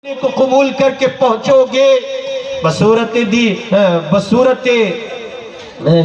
کو قبول کر کے پہنچو گے بصورت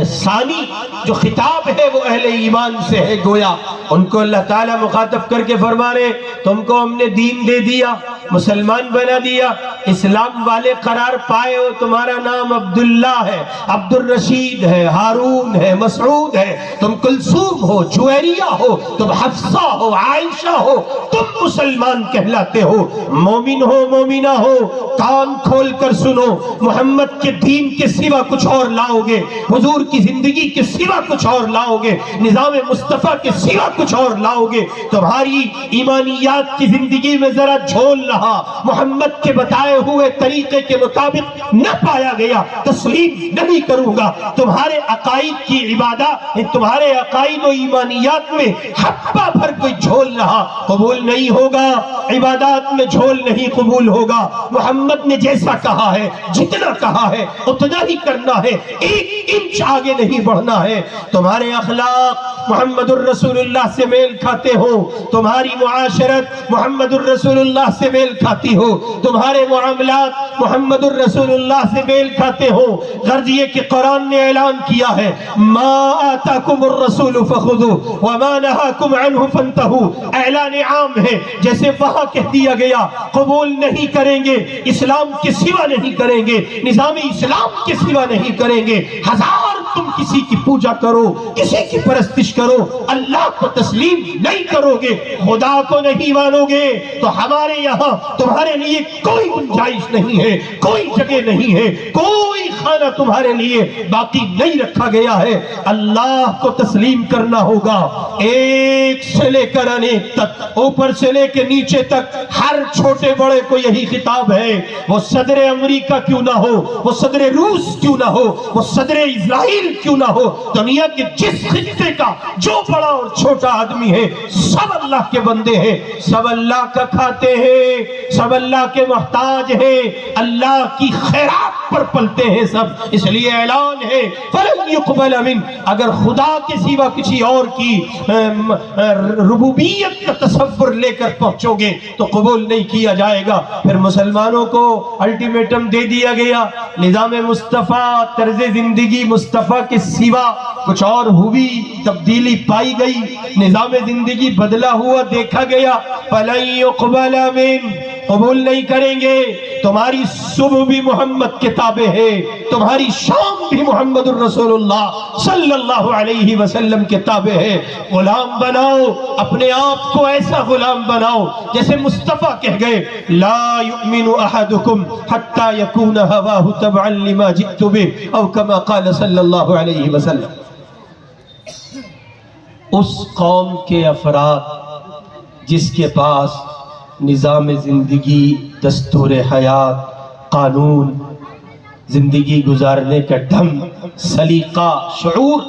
ثانی جو خطاب ہے وہ اہل ایمان سے ہے. گویا ان کو اللہ تعالیٰ مخاطب کر کے فرما رہے تم کو ہم نے دین دے دیا، مسلمان بنا دیا، اسلام والے قرار پائے ہو. تمہارا نام عبداللہ ہے، عبد الرشید ہے، ہارون ہے، مسعود ہے، تم کلثوم ہو، جویریہ ہو، تم حفصہ ہو، عائشہ ہو، تم مسلمان کہلاتے ہو. مومن ہو، مومنہ ہو، کان کھول کر سنو، محمد کے دین کے سوا کچھ اور لاؤ گے، حضور کی زندگی کے سوا کچھ اور لاؤ گے، نظام مصطفیٰ کے سوا کچھ اور لاؤ گے، تمہاری ایمانیات کی زندگی میں ذرا جھول رہا محمد کے بتائے ہوئے طریقے کے مطابق نہ پایا گیا، تسلیم نہیں کروں گا. تمہارے عقائد کی عبادات، تمہارے عقائد و ایمانیات میں حبہ بھر کوئی جھول رہا قبول نہیں ہوگا، عبادات میں جھول نہیں قبول ہوگا. محمد نے جیسا کہا ہے، جتنا کہا ہے اتنا ہی کرنا ہے، ایک انچ آگے نہیں بڑھنا ہے. تمہارے اخلاق محمد الرسول اللہ سے میل کھاتے ہو، تمہاری معاشرت محمد الرسول اللہ سے میل کھاتی ہو، تمہارے معاملات محمد الرسول اللہ سے میل کھاتے ہو. غرض یہ کہ قرآن نے اعلان کیا ہے ما آتاکم الرسول فخذوہ وما نہاکم عنہ فانتہوا. اعلان عام ہے، جیسے وہاں کہہ دیا گیا قبول نہیں کریں گے، اسلام کے سوا نہیں کریں گے، نظام اسلام کے سوا نہیں کریں گے. ہزار تم کسی کی پوجا کرو، کسی کی پرستش کرو، اللہ کو تسلیم نہیں کرو گے، خدا کو نہیں مانو گے تو ہمارے یہاں تمہارے لیے کوئی گنجائش نہیں ہے، کوئی جگہ نہیں ہے، کوئی خانہ تمہارے لیے باقی نہیں رکھا گیا ہے. اللہ کو تسلیم کرنا ہوگا، ایک سے لے کر انیک تک، اوپر سے لے کے نیچے تک، ہر چھوٹے بڑے کو یہی خطاب ہے. وہ صدر امریکہ کیوں نہ ہو، وہ صدر روس کیوں نہ ہو، وہ صدر اسرائیل کیوں نہ ہو، دنیا کے جس خطے کا جو بڑا اور چھوٹا آدمی ہے سب اللہ کے بندے ہیں، سب اللہ کا کھاتے ہیں، سب اللہ کے محتاج ہیں، اللہ کی خیرات پر پلتے ہیں سب. اس لیے اعلان ہے فَلَنْ يُقْبَلَ مِنْ، اگر خدا کے سوا کسی اور کی ربوبیت کا تصور لے کر پہنچو گے تو قبول نہیں کیا جائے گا. پھر مسلمانوں کو الٹیمیٹم دے دیا گیا، نظام مصطفیٰ، طرز زندگی مصطفیٰ کے سوا کچھ اور ہوئی، تبدیلی پائی گئی، نظام زندگی بدلا ہوا دیکھا گیا. فَلَنْ يُقْبَلَ مِنْ، قبول نہیں کریں گے. تمہاری صبح بھی محمد کے تابع ہے، تمہاری شام بھی محمد الرسول اللہ صلی اللہ علیہ وسلم کے تابع ہے. غلام بناؤ اپنے آپ کو، ایسا غلام بناؤ جیسے مصطفیٰ کہہ گئے لا یؤمن احدکم حتی یکون ہواہ تبعا لما جئت بہ او کما قال صلی اللہ علیہ وسلم. اس قوم کے افراد جس کے پاس نظام زندگی، دستور حیات، قانون، زندگی گزارنے کا ڈھنگ، سلیقہ، شعور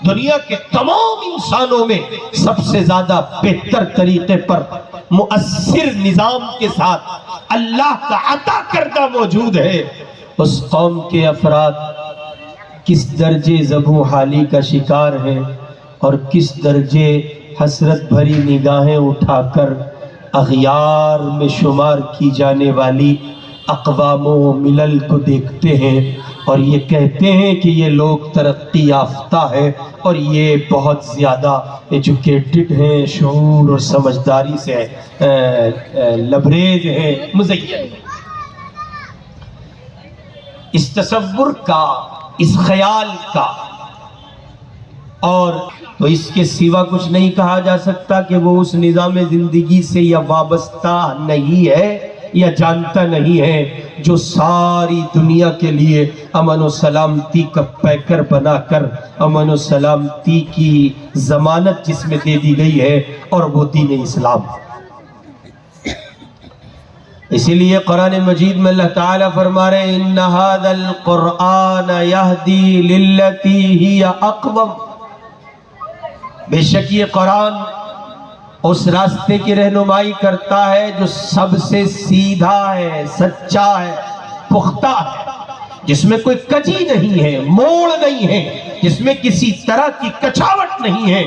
دنیا کے تمام انسانوں میں سب سے زیادہ بہتر طریقے پر مؤثر نظام کے ساتھ اللہ کا عطا کردہ موجود ہے، اس قوم کے افراد کس درجے ذبح و حالی کا شکار ہیں اور کس درجے حسرت بھری نگاہیں اٹھا کر اغیار میں شمار کی جانے والی اقوام و ملل کو دیکھتے ہیں اور یہ کہتے ہیں کہ یہ لوگ ترقی یافتہ ہیں اور یہ بہت زیادہ ایجوکیٹڈ ہیں، شعور اور سمجھداری سے لبریز ہیں، مزین. اس تصور کا، اس خیال کا، اور تو اس کے سوا کچھ نہیں کہا جا سکتا کہ وہ اس نظام زندگی سے یا وابستہ نہیں ہے یا جانتا نہیں ہے جو ساری دنیا کے لیے امن و سلامتی کا پیکر بنا کر امن و سلامتی کی ضمانت جس میں دے دی گئی ہے، اور وہ دین اسلام. اسی لیے قرآن مجید میں اللہ تعالیٰ فرما رہے ہیں ان ھذا القرآن یہدی للتی ہی اقوم، بے شک یہ قرآن اس راستے کی رہنمائی کرتا ہے جو سب سے سیدھا ہے، سچا ہے، پختہ ہے، جس میں کوئی کجی نہیں ہے، موڑ نہیں ہے، جس میں کسی طرح کی کچاوٹ نہیں ہے.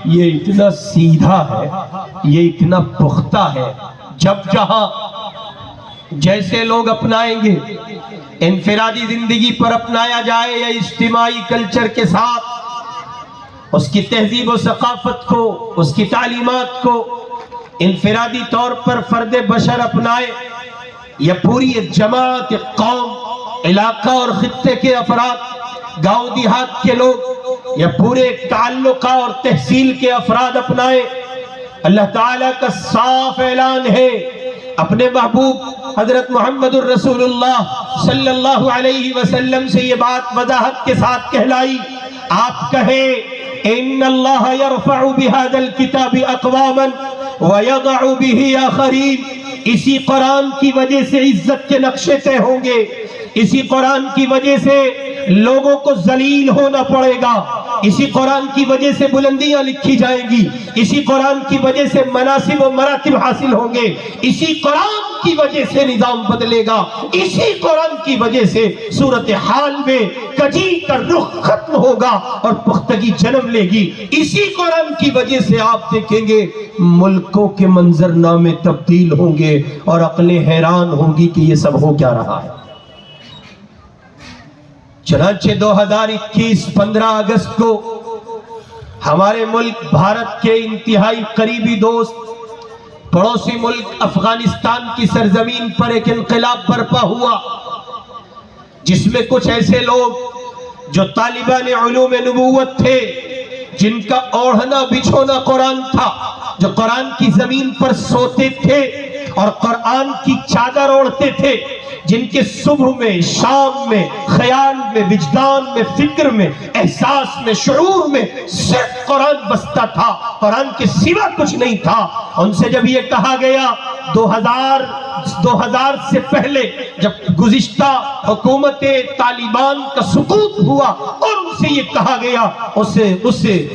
یہ اتنا سیدھا ہے، یہ اتنا پختہ ہے، جب جہاں جیسے لوگ اپنائیں گے، انفرادی زندگی پر اپنایا جائے یا اجتماعی کلچر کے ساتھ، اس کی تہذیب و ثقافت کو، اس کی تعلیمات کو انفرادی طور پر فرد بشر اپنائے، یا پوری ایک جماعت، ایک قوم، علاقہ اور خطے کے افراد، گاؤں دیہات کے لوگ، یا پورے تعلقہ اور تحصیل کے افراد اپنائے، اللہ تعالیٰ کا صاف اعلان ہے، اپنے محبوب حضرت محمد الرسول اللہ صلی اللہ علیہ وسلم سے یہ بات وضاحت کے ساتھ کہلائی، آپ کہیں ان اللہ یرفع بہذا الکتاب اقواما ویضع بہ آخرین، اسی قرآن کی وجہ سے عزت کے نقشے طے ہوں گے، اسی قرآن کی وجہ سے لوگوں کو ذلیل ہونا پڑے گا، اسی قرآن کی وجہ سے بلندیاں لکھی جائیں گی، اسی قرآن کی وجہ سے مناصب و مراتب حاصل ہوں گے، اسی قرآن کی وجہ سے نظام بدلے گا، اسی قرآن کی وجہ سے صورتحال میں کجی کا رخ ختم ہوگا اور پختگی جنم لے گی، اسی قرآن کی وجہ سے آپ دیکھیں گے ملکوں کے منظر نامے تبدیل ہوں گے اور عقلیں حیران ہوں گی کہ یہ سب ہو کیا رہا ہے۔ چنانچہ 2021 15 اگست کو ہمارے ملک بھارت کے انتہائی قریبی دوست پڑوسی ملک افغانستان کی سرزمین پر ایک انقلاب برپا ہوا، جس میں کچھ ایسے لوگ جو طالبان علوم نبوت تھے، جن کا اوڑھنا بچھونا قرآن تھا، جو قرآن کی زمین پر سوتے تھے اور قرآن کی چادر اوڑھتے تھے، جن کے صبح میں، شام میں، خیال میں، وجدان میں، فکر میں، احساس میں، شعور میں صرف قرآن بستا تھا، قرآن کے سوا کچھ نہیں تھا، ان سے جب یہ کہا گیا 2000 سے پہلے جب گزشتہ حکومت طالبان کا سقوط ہوا اور ان سے یہ کہا گیا، اس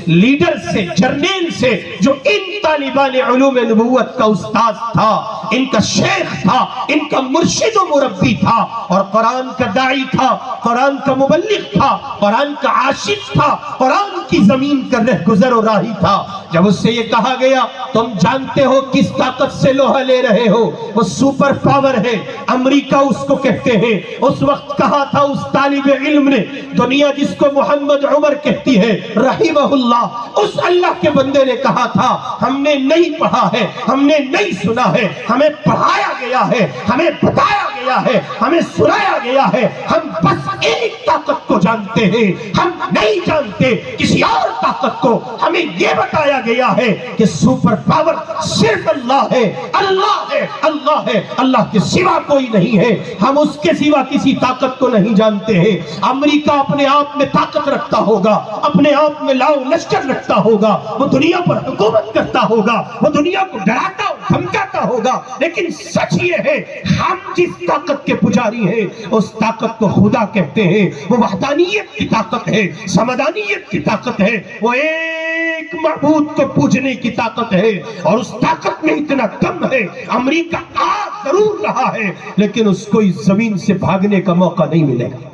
لیڈر سے، جرنیل سے، جو ان طالبان علوم نبوت کا استاد تھا، ان کا شیخ تھا، ان کا مرشد و مربی تھا اور قرآن کا داعی تھا، قرآن کا مبلغ تھا، قرآن کا عاشق تھا، قرآن کی زمین کا رہگزر و راہی تھا، جب اس سے یہ کہا گیا تم جانتے ہو کس طاقت سے لوہا لے رہے ہو، وہ سپر پاور ہے، امریکہ اس کو کہتے ہیں، اس وقت کہا تھا اس طالب علم نے، دنیا جس کو محمد عمر کہتی ہے رحمہ اللہ، اس اللہ کے بندے نے کہا تھا ہم نے نہیں پڑھا ہے، ہم نے نہیں سنا ہے، ہمیں پڑھایا گیا ہے، ہمیں بتایا گیا ہے، ہمیں سنایا گیا ہے، ہم بس ایک طاقت کو جانتے ہیں، ہم نہیں جانتے کسی اور طاقت کو، ہمیں یہ بتایا گیا ہے کہ سپر پاور صرف اللہ ہے، اللہ ہے، اللہ ہے، اللہ کے سوا کوئی نہیں ہے، ہم اس کے سوا کسی طاقت کو نہیں جانتے ہیں۔ امریکہ اپنے آپ میں طاقت رکھتا ہوگا، اپنے آپ میں لاؤ لشکر رکھتا ہوگا، وہ دنیا پر حکومت کرتا ہوگا، وہ دنیا کو ڈراتا دھمکاتا ہوگا، لیکن سچ یہ ہے ہم جس طاقت کے پجاری ہیں اس طاقت کو خدا کہتے ہیں، وہ وحدانیت کی طاقت ہے، سمدانیت کی طاقت ہے، وہ ایک معبود کو پوجنے کی طاقت ہے، اور اس طاقت میں اتنا دم ہے، امریکہ آ ضرور رہا ہے لیکن اس کو اس زمین سے بھاگنے کا موقع نہیں ملے گا۔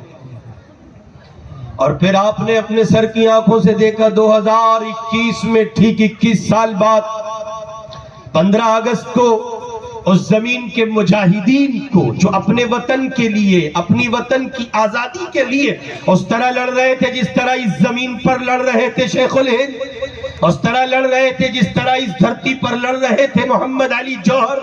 اور پھر آپ نے اپنے سر کی آنکھوں سے دیکھا 2021 میں ٹھیک 21 سال بعد 15 اگست کو اس زمین کے مجاہدین کو جو اپنے وطن کے لیے، اپنی وطن کی آزادی کے لیے اس طرح لڑ رہے تھے جس طرح اس زمین پر لڑ رہے تھے شیخ الہند، اس طرح لڑ رہے تھے جس طرح اس دھرتی پر لڑ رہے تھے محمد علی جوہر،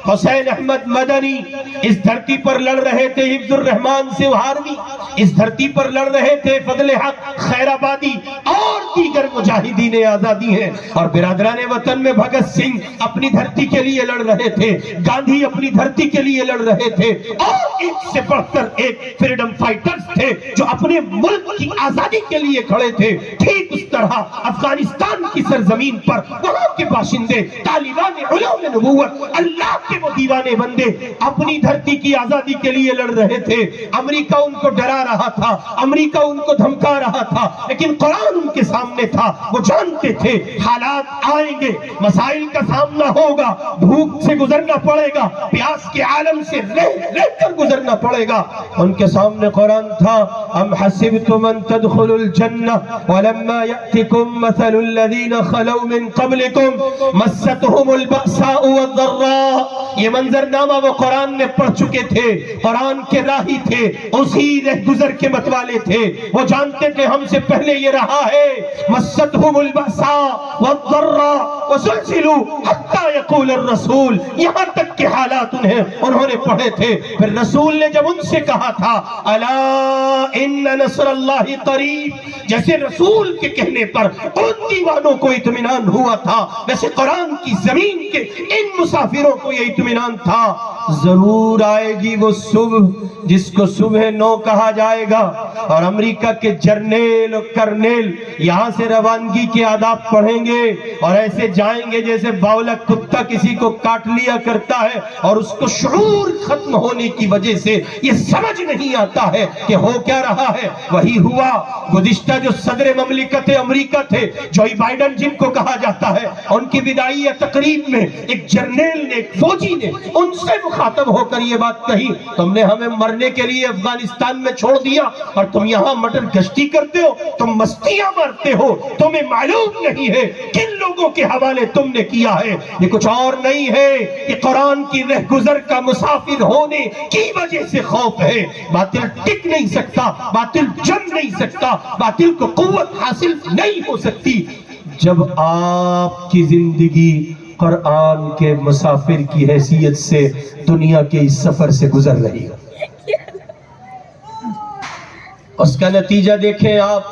حسین احمد مدنی، اس دھرتی پر لڑ رہے تھے حفظ الرحمان سوہاروی، اس دھرتی پر لڑ رہے تھے فضل حق خیر آبادی اور دیگر مجاہدین آزادی ہیں، اور برادران وطن میں بھگت سنگھ اپنی دھرتی کے لیے لڑ رہے تھے، گاندھی اپنی دھرتی کے لیے لڑ رہے تھے، اور ایک سے بڑھ کر ایک فریڈم فائٹرز تھے جو اپنے ملک کی آزادی کے لیے کھڑے تھے۔ ٹھیک اس طرح افغانستان کی سرزمین پر وہاں کے باشندے طالبان علوم نبوت، اللہ کے وہ دیوانے بندے اپنی دھرتی کی آزادی کے لیے لڑ رہے تھے۔ امریکہ ان کو ڈرا رہا تھا، امریکہ ان کو دھمکا رہا تھا، لیکن قرآن ان کے سامنے تھا، وہ جانتے تھے حالات آئیں گے، مسائل کا سامنا ہوگا، بھوک سے گزرنا پڑے گا، پیاس کے عالم سے رہ کر گزرنا پڑے گا۔ ان کے سامنے قرآن تھا، ام حسبتم ان تدخلوا الجنہ ولما یأتکم مثل الذین خلو من قبلکم مستهم البأساء والضراء یہ منظرنامہ وہ قرآن میں پڑھ چکے تھے، قرآن کے راہی تھے، اسی رہ گزر کے متوالے تھے، وہ جانتے تھے ہم سے پہلے یہ رہا ہے مستہم البأساء والضراء وزلزلوا حتى يقول الرسول، یہاں تک کہ حالات انہوں نے پڑھے تھے۔ پھر رسول نے جب ان سے کہا تھا الا ان نصر اللہ قریب، جیسے رسول کے کہنے پر ان دیوانوں کو اطمینان ہوا تھا، ویسے قرآن کی زمین کے ان مسافروں کو یہ اطمینان تھا ضرور آئے گی وہ صبح جس کو صبح نو کہا جائے گا، اور امریکہ کے جرنیل اور کرنیل یہاں سے روانگی کے آداب پڑھیں گے اور ایسے جائیں گے جیسے باولا کتا کسی کو کاٹ لیا کرتا ہے اور اس کو شعور ختم ہونے کی وجہ سے یہ سمجھ نہیں آتا ہے کہ ہو کیا رہا ہے۔ وہی ہوا گزشتہ جو صدر مملکت امریکہ تھے جوئی بائیڈن جن کو کہا جاتا ہے، ان کی وداعی تقریب میں ایک جرنیل نے، ایک فوجی نے ان سے مخاطب ہو کر یہ بات کہی، تم نے ہمیں مرنے کے لیے افغانستان میں چھوڑ دیا اور تم یہاں مٹر گشتی کرتے ہو، تم مستیاں مارتے ہو، تمہیں معلوم نہیں ہے کن لوگوں کے حوالے تم نے کیا ہے۔ یہ کچھ اور نہیں ہے، یہ قرآن کی رہ گزر کا مسافر ہونے کی وجہ سے خوف ہے۔ باطل ٹک نہیں سکتا، باطل جم نہیں سکتا، باطل کو قوت حاصل نہیں ہو سکتی جب آپ کی زندگی قرآن کے مسافر کی حیثیت سے دنیا کے اس سفر سے گزر رہی ہے۔ اس کا نتیجہ دیکھیں آپ،